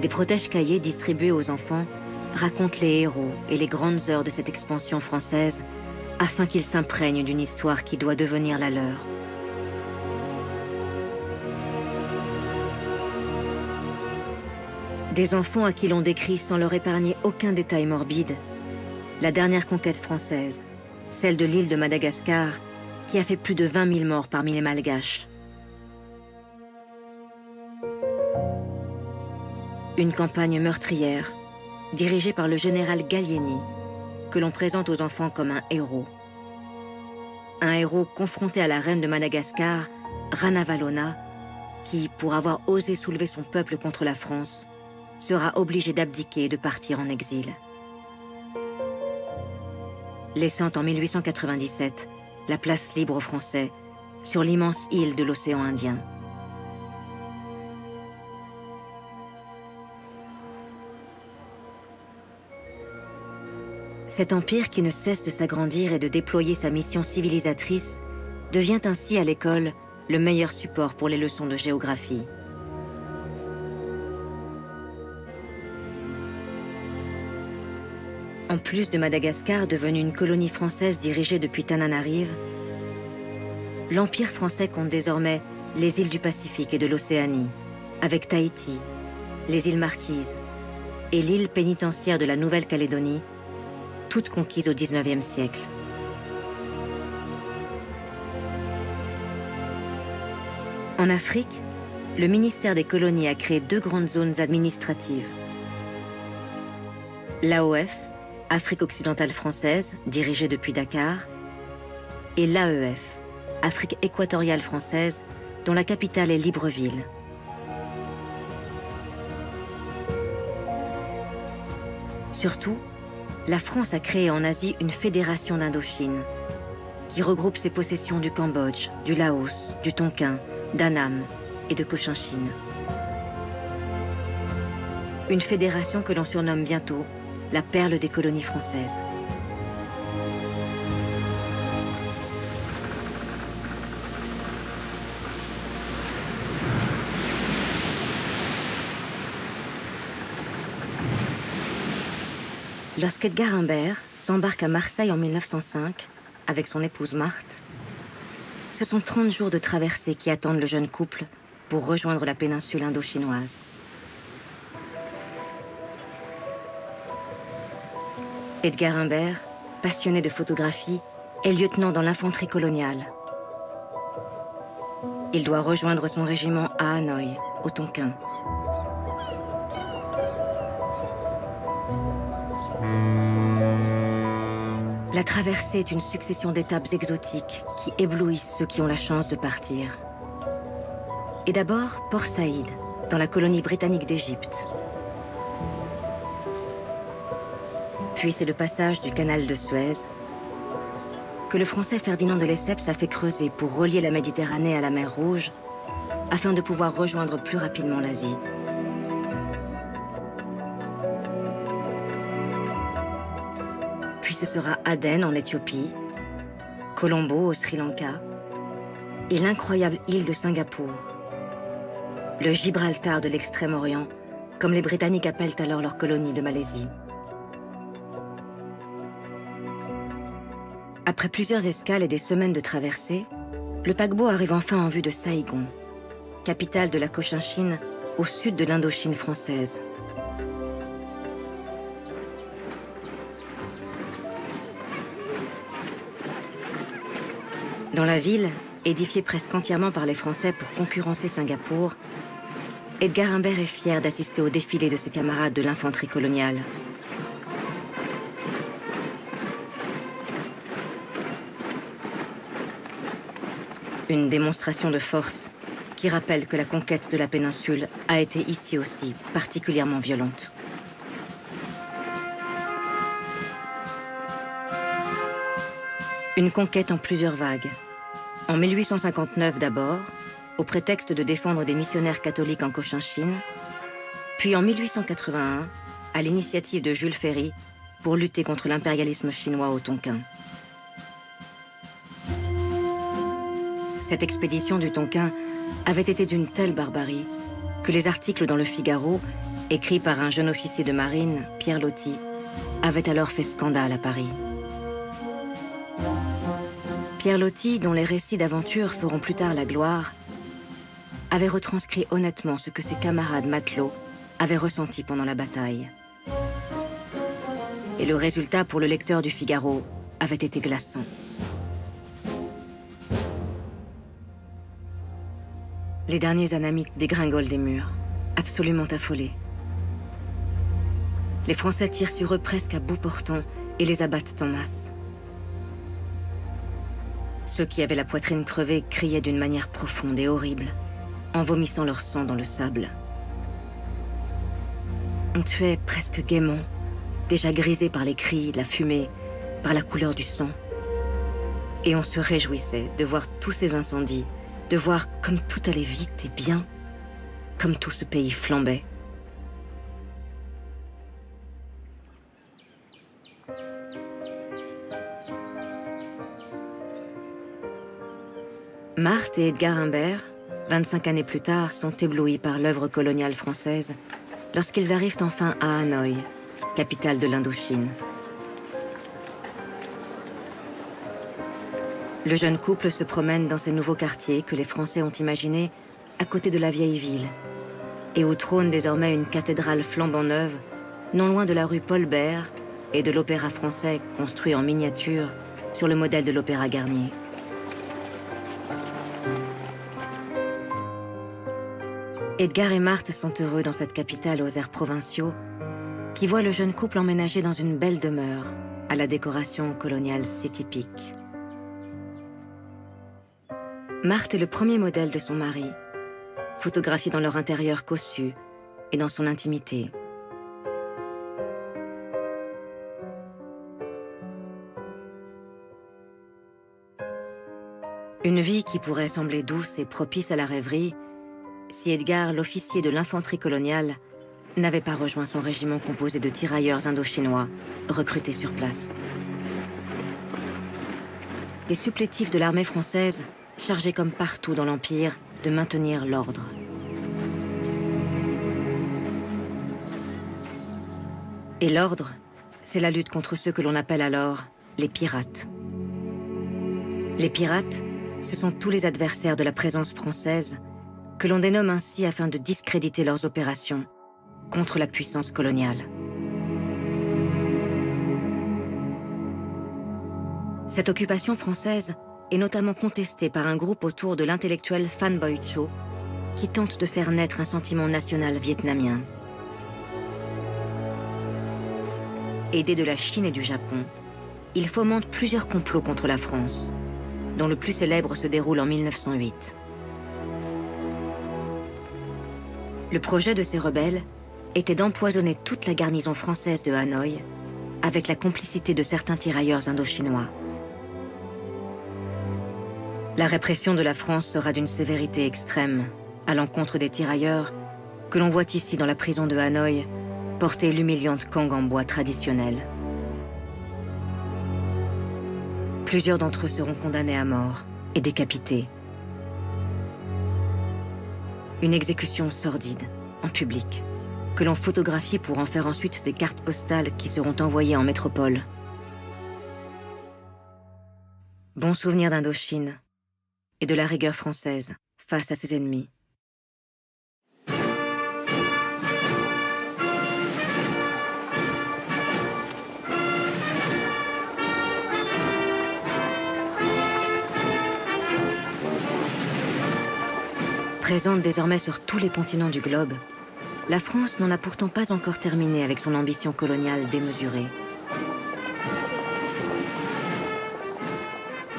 Speaker 1: Des protèges-cahiers distribués aux enfants racontent les héros et les grandes heures de cette expansion française afin qu'ils s'imprègnent d'une histoire qui doit devenir la leur. Des enfants à qui l'on décrit sans leur épargner aucun détail morbide la dernière conquête française, celle de l'île de Madagascar, qui a fait plus de 20 000 morts parmi les Malgaches. Une campagne meurtrière, dirigée par le général Gallieni, que l'on présente aux enfants comme un héros. Un héros confronté à la reine de Madagascar, Ranavalona, qui, pour avoir osé soulever son peuple contre la France, sera obligé d'abdiquer et de partir en exil. Laissant en 1897 la place libre aux Français sur l'immense île de l'océan Indien. Cet empire qui ne cesse de s'agrandir et de déployer sa mission civilisatrice devient ainsi à l'école le meilleur support pour les leçons de géographie. En plus de Madagascar, devenue une colonie française dirigée depuis Tananarive, l'Empire français compte désormais les îles du Pacifique et de l'Océanie, avec Tahiti, les îles Marquises et l'île pénitentiaire de la Nouvelle-Calédonie, toutes conquises au XIXe siècle. En Afrique, le ministère des colonies a créé 2 grandes zones administratives. L'AOF, Afrique occidentale française, dirigée depuis Dakar, et l'AEF, Afrique équatoriale française, dont la capitale est Libreville. Surtout, la France a créé en Asie une fédération d'Indochine, qui regroupe ses possessions du Cambodge, du Laos, du Tonkin, d'Annam et de Cochinchine. Une fédération que l'on surnomme bientôt la perle des colonies françaises. Lorsqu'Edgar Humbert s'embarque à Marseille en 1905, avec son épouse Marthe, ce sont 30 jours de traversée qui attendent le jeune couple pour rejoindre la péninsule indo-chinoise. Edgar Humbert, passionné de photographie, est lieutenant dans l'infanterie coloniale. Il doit rejoindre son régiment à Hanoï, au Tonkin. La traversée est une succession d'étapes exotiques qui éblouissent ceux qui ont la chance de partir. Et d'abord, Port Saïd, dans la colonie britannique d'Égypte. Puis c'est le passage du canal de Suez, que le Français Ferdinand de Lesseps a fait creuser pour relier la Méditerranée à la mer Rouge, afin de pouvoir rejoindre plus rapidement l'Asie. Puis ce sera Aden en Éthiopie, Colombo au Sri Lanka, et l'incroyable île de Singapour, le Gibraltar de l'Extrême-Orient, comme les Britanniques appellent alors leur colonie de Malaisie. Après plusieurs escales et des semaines de traversée, le paquebot arrive enfin en vue de Saïgon, capitale de la Cochinchine au sud de l'Indochine française. Dans la ville, édifiée presque entièrement par les Français pour concurrencer Singapour, Edgar Humbert est fier d'assister au défilé de ses camarades de l'infanterie coloniale. Une démonstration de force qui rappelle que la conquête de la péninsule a été ici aussi particulièrement violente. Une conquête en plusieurs vagues. En 1859 d'abord, au prétexte de défendre des missionnaires catholiques en Cochinchine, puis en 1881, à l'initiative de Jules Ferry, pour lutter contre l'impérialisme chinois au Tonkin. Cette expédition du Tonkin avait été d'une telle barbarie que les articles dans le Figaro, écrits par un jeune officier de marine, Pierre Loti, avaient alors fait scandale à Paris. Pierre Loti, dont les récits d'aventure feront plus tard la gloire, avait retranscrit honnêtement ce que ses camarades matelots avaient ressenti pendant la bataille. Et le résultat pour le lecteur du Figaro avait été glaçant. Les derniers anamites dégringolent des murs, absolument affolés. Les Français tirent sur eux presque à bout portant et les abattent en masse. Ceux qui avaient la poitrine crevée criaient d'une manière profonde et horrible, en vomissant leur sang dans le sable. On tuait presque gaiement, déjà grisé par les cris, la fumée, par la couleur du sang. Et on se réjouissait de voir tous ces incendies, de voir comme tout allait vite et bien, comme tout ce pays flambait. Marthe et Edgar Humbert, 25 années plus tard, sont éblouis par l'œuvre coloniale française lorsqu'ils arrivent enfin à Hanoï, capitale de l'Indochine. Le jeune couple se promène dans ces nouveaux quartiers que les Français ont imaginés à côté de la vieille ville, et où trône désormais une cathédrale flambant neuve, non loin de la rue Paul Bert et de l'Opéra Français construit en miniature sur le modèle de l'Opéra Garnier. Edgar et Marthe sont heureux dans cette capitale aux airs provinciaux qui voit le jeune couple emménager dans une belle demeure à la décoration coloniale si typique. Marthe est le premier modèle de son mari, photographié dans leur intérieur cossu et dans son intimité. Une vie qui pourrait sembler douce et propice à la rêverie si Edgar, l'officier de l'infanterie coloniale, n'avait pas rejoint son régiment composé de tirailleurs indochinois recrutés sur place. Des supplétifs de l'armée française chargés comme partout dans l'Empire de maintenir l'ordre. Et l'ordre, c'est la lutte contre ceux que l'on appelle alors les pirates. Les pirates, ce sont tous les adversaires de la présence française que l'on dénomme ainsi afin de discréditer leurs opérations contre la puissance coloniale. Cette occupation française est notamment contestée par un groupe autour de l'intellectuel Phan Boi Cho qui tente de faire naître un sentiment national vietnamien. Aidé de la Chine et du Japon, il fomente plusieurs complots contre la France, dont le plus célèbre se déroule en 1908. Le projet de ces rebelles était d'empoisonner toute la garnison française de Hanoï avec la complicité de certains tirailleurs indochinois. La répression de la France sera d'une sévérité extrême à l'encontre des tirailleurs que l'on voit ici dans la prison de Hanoï porter l'humiliante cangue en bois traditionnelle. Plusieurs d'entre eux seront condamnés à mort et décapités. Une exécution sordide, en public, que l'on photographie pour en faire ensuite des cartes postales qui seront envoyées en métropole. Bon souvenir d'Indochine et de la rigueur française face à ses ennemis. Présente désormais sur tous les continents du globe, la France n'en a pourtant pas encore terminé avec son ambition coloniale démesurée.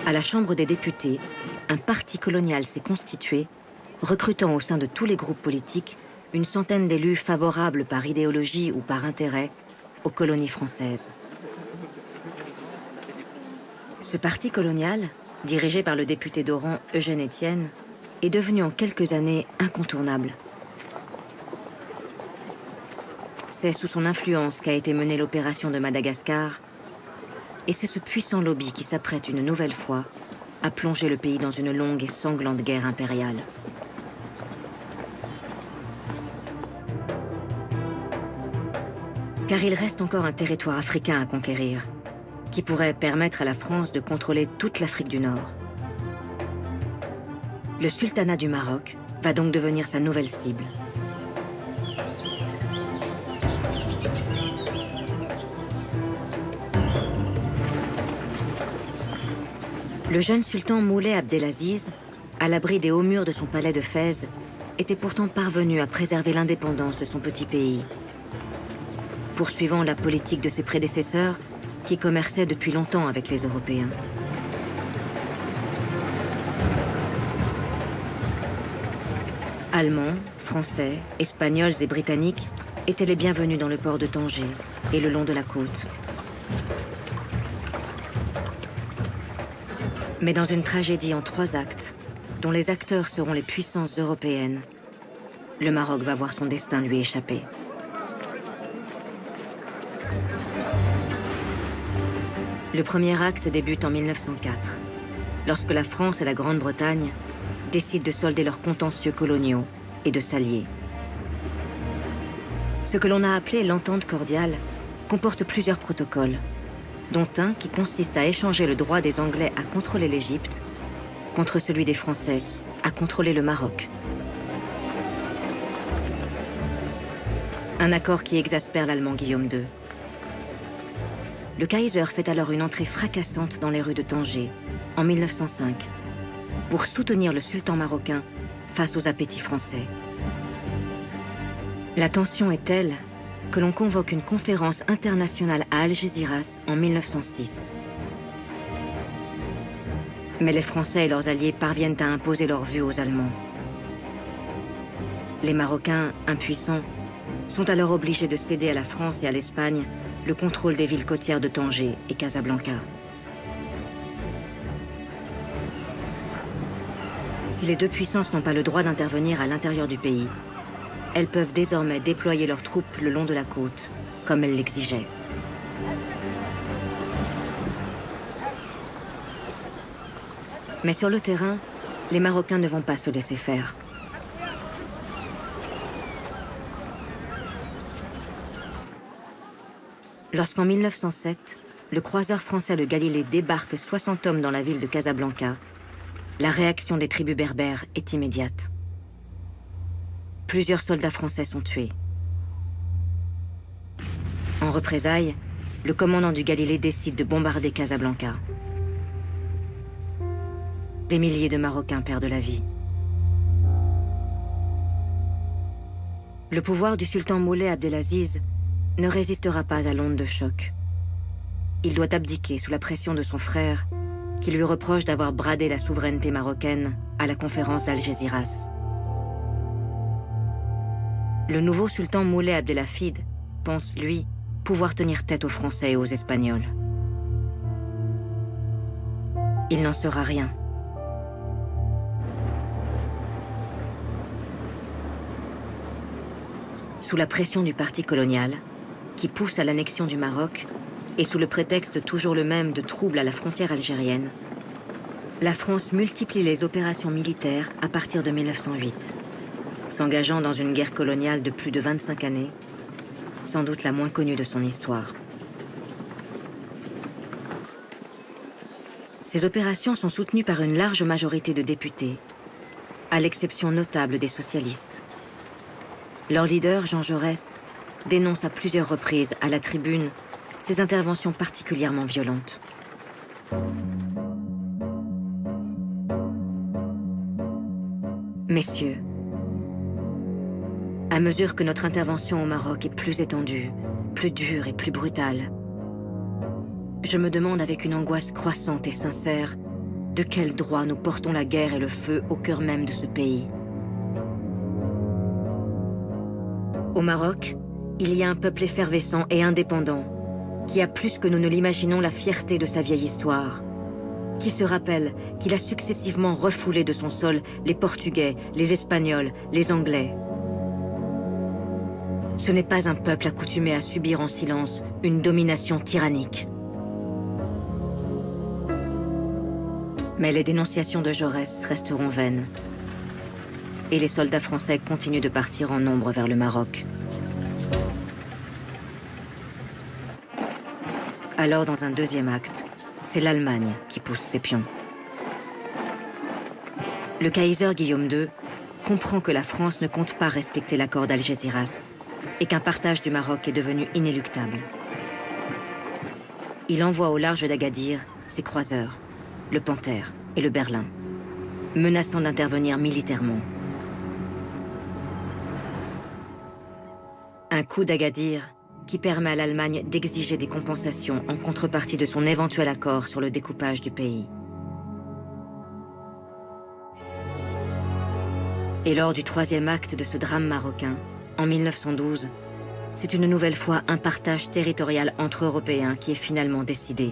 Speaker 1: À la Chambre des députés, un parti colonial s'est constitué, recrutant au sein de tous les groupes politiques une centaine d'élus favorables par idéologie ou par intérêt aux colonies françaises. Ce parti colonial, dirigé par le député d'Oran Eugène Etienne, est devenu en quelques années incontournable. C'est sous son influence qu'a été menée l'opération de Madagascar, et c'est ce puissant lobby qui s'apprête une nouvelle fois à plonger le pays dans une longue et sanglante guerre impériale. Car il reste encore un territoire africain à conquérir, qui pourrait permettre à la France de contrôler toute l'Afrique du Nord. Le sultanat du Maroc va donc devenir sa nouvelle cible. Le jeune sultan Moulay Abdelaziz, à l'abri des hauts murs de son palais de Fès, était pourtant parvenu à préserver l'indépendance de son petit pays, poursuivant la politique de ses prédécesseurs qui commerçaient depuis longtemps avec les Européens. Allemands, Français, Espagnols et Britanniques étaient les bienvenus dans le port de Tanger et le long de la côte. Mais dans une tragédie en 3 actes, dont les acteurs seront les puissances européennes, le Maroc va voir son destin lui échapper. Le premier acte débute en 1904, lorsque la France et la Grande-Bretagne décident de solder leurs contentieux coloniaux et de s'allier. Ce que l'on a appelé l'entente cordiale comporte plusieurs protocoles, dont un qui consiste à échanger le droit des Anglais à contrôler l'Égypte contre celui des Français à contrôler le Maroc. Un accord qui exaspère l'Allemand Guillaume II. Le Kaiser fait alors une entrée fracassante dans les rues de Tanger, en 1905, pour soutenir le sultan marocain face aux appétits français. La tension est telle que l'on convoque une conférence internationale à Algésiras en 1906. Mais les Français et leurs alliés parviennent à imposer leur vue aux Allemands. Les Marocains, impuissants, sont alors obligés de céder à la France et à l'Espagne le contrôle des villes côtières de Tanger et Casablanca. Si les deux puissances n'ont pas le droit d'intervenir à l'intérieur du pays, elles peuvent désormais déployer leurs troupes le long de la côte, comme elles l'exigeaient. Mais sur le terrain, les Marocains ne vont pas se laisser faire. Lorsqu'en 1907, le croiseur français le Galilée débarque 60 hommes dans la ville de Casablanca, la réaction des tribus berbères est immédiate. Plusieurs soldats français sont tués. En représailles, le commandant du Galilée décide de bombarder Casablanca. Des milliers de Marocains perdent la vie. Le pouvoir du sultan Moulay Abdelaziz ne résistera pas à l'onde de choc. Il doit abdiquer sous la pression de son frère, qui lui reproche d'avoir bradé la souveraineté marocaine à la conférence d'Algésiras. Le nouveau sultan Moulay Abdelhafid pense, lui, pouvoir tenir tête aux Français et aux Espagnols. Il n'en sera rien. Sous la pression du parti colonial, qui pousse à l'annexion du Maroc, et sous le prétexte toujours le même de troubles à la frontière algérienne, la France multiplie les opérations militaires à partir de 1908, s'engageant dans une guerre coloniale de plus de 25 années, sans doute la moins connue de son histoire. Ces opérations sont soutenues par une large majorité de députés, à l'exception notable des socialistes. Leur leader, Jean Jaurès, dénonce à plusieurs reprises à la tribune ces interventions particulièrement violentes. Messieurs, à mesure que notre intervention au Maroc est plus étendue, plus dure et plus brutale, je me demande avec une angoisse croissante et sincère de quel droit nous portons la guerre et le feu au cœur même de ce pays. Au Maroc, il y a un peuple effervescent et indépendant qui a plus que nous ne l'imaginons la fierté de sa vieille histoire, qui se rappelle qu'il a successivement refoulé de son sol les Portugais, les Espagnols, les Anglais. Ce n'est pas un peuple accoutumé à subir en silence une domination tyrannique. Mais les dénonciations de Jaurès resteront vaines. Et les soldats français continuent de partir en nombre vers le Maroc. Alors, dans un deuxième acte, c'est l'Allemagne qui pousse ses pions. Le Kaiser Guillaume II comprend que la France ne compte pas respecter l'accord d'Algésiras et qu'un partage du Maroc est devenu inéluctable. Il envoie au large d'Agadir ses croiseurs, le Panthère et le Berlin, menaçant d'intervenir militairement. Un coup d'Agadir qui permet à l'Allemagne d'exiger des compensations en contrepartie de son éventuel accord sur le découpage du pays. Et lors du troisième acte de ce drame marocain, en 1912, c'est une nouvelle fois un partage territorial entre Européens qui est finalement décidé.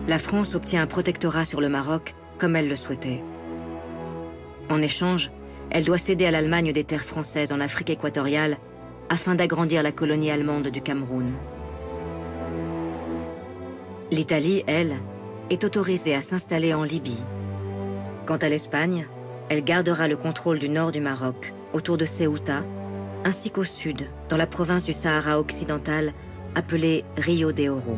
Speaker 1: La France obtient un protectorat sur le Maroc comme elle le souhaitait. En échange, elle doit céder à l'Allemagne des terres françaises en Afrique équatoriale afin d'agrandir la colonie allemande du Cameroun. L'Italie, elle, est autorisée à s'installer en Libye. Quant à l'Espagne, elle gardera le contrôle du nord du Maroc, autour de Ceuta, ainsi qu'au sud, dans la province du Sahara occidental, appelée Rio de Oro.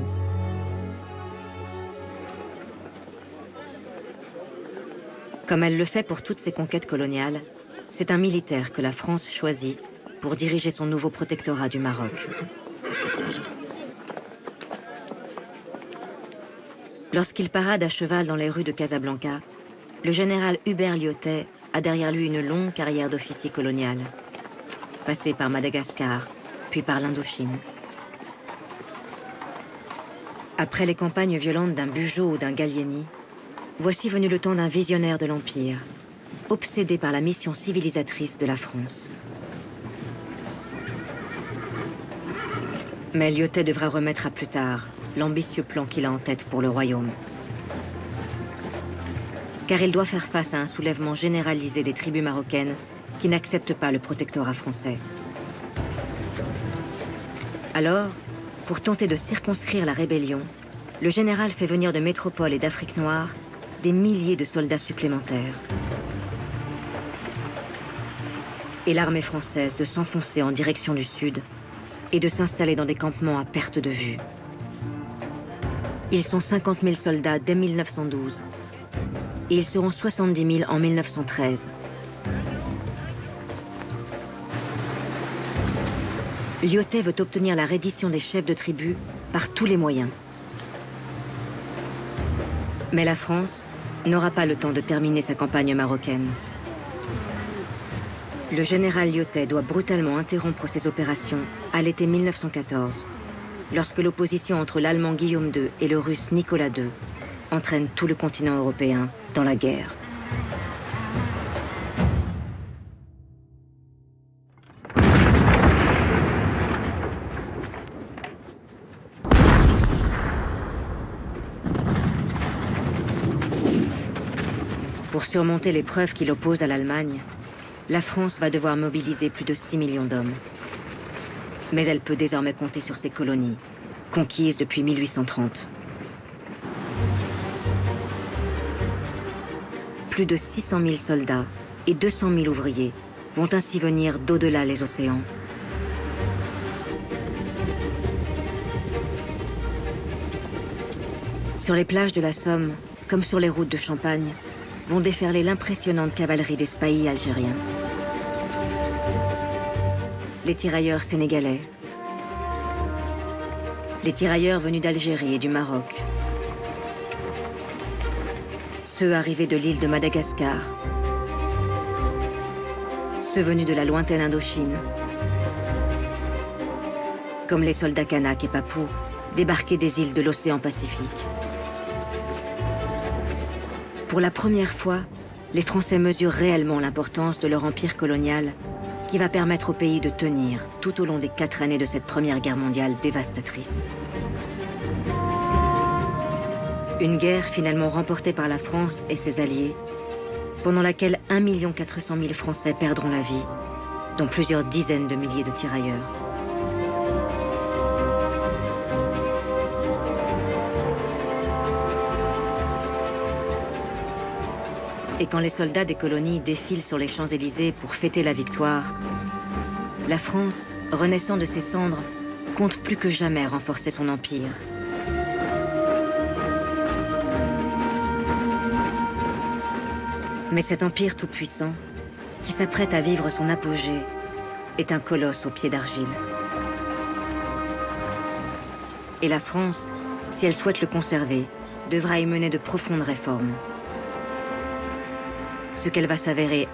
Speaker 1: Comme elle le fait pour toutes ses conquêtes coloniales, c'est un militaire que la France choisit pour diriger son nouveau protectorat du Maroc. Lorsqu'il parade à cheval dans les rues de Casablanca, le général Hubert Lyautey a derrière lui une longue carrière d'officier colonial, passé par Madagascar, puis par l'Indochine. Après les campagnes violentes d'un Bugeaud ou d'un Gallieni, voici venu le temps d'un visionnaire de l'Empire, obsédé par la mission civilisatrice de la France. Mais Lyautey devra remettre à plus tard l'ambitieux plan qu'il a en tête pour le royaume. Car il doit faire face à un soulèvement généralisé des tribus marocaines qui n'acceptent pas le protectorat français. Alors, pour tenter de circonscrire la rébellion, le général fait venir de métropole et d'Afrique noire des milliers de soldats supplémentaires. Et l'armée française de s'enfoncer en direction du sud et de s'installer dans des campements à perte de vue. Ils sont 50 000 soldats dès 1912 et ils seront 70 000 en 1913. Lyautey veut obtenir la reddition des chefs de tribu par tous les moyens. Mais la France n'aura pas le temps de terminer sa campagne marocaine. Le général Lyautey doit brutalement interrompre ses opérations à l'été 1914, lorsque l'opposition entre l'Allemand Guillaume II et le Russe Nicolas II entraîne tout le continent européen dans la guerre. Pour surmonter l'épreuve qui l'oppose à l'Allemagne, la France va devoir mobiliser plus de 6 millions d'hommes. Mais elle peut désormais compter sur ses colonies, conquises depuis 1830. Plus de 600 000 soldats et 200 000 ouvriers vont ainsi venir d'au-delà les océans. Sur les plages de la Somme, comme sur les routes de Champagne, vont déferler l'impressionnante cavalerie des spahis algériens. Les tirailleurs sénégalais, les tirailleurs venus d'Algérie et du Maroc, ceux arrivés de l'île de Madagascar, ceux venus de la lointaine Indochine, comme les soldats Kanaks et Papous, débarqués des îles de l'océan Pacifique. Pour la première fois, les Français mesurent réellement l'importance de leur empire colonial qui va permettre au pays de tenir tout au long des 4 années de cette Première Guerre mondiale dévastatrice. Une guerre finalement remportée par la France et ses alliés, pendant laquelle 1 400 000 Français perdront la vie, dont plusieurs dizaines de milliers de tirailleurs. Et quand les soldats des colonies défilent sur les Champs-Élysées pour fêter la victoire, la France, renaissant de ses cendres, compte plus que jamais renforcer son empire. Mais cet empire tout-puissant, qui s'apprête à vivre son apogée, est un colosse aux pieds d'argile. Et la France, si elle souhaite le conserver, devra y mener de profondes réformes. Ce qu'elle va s'avérer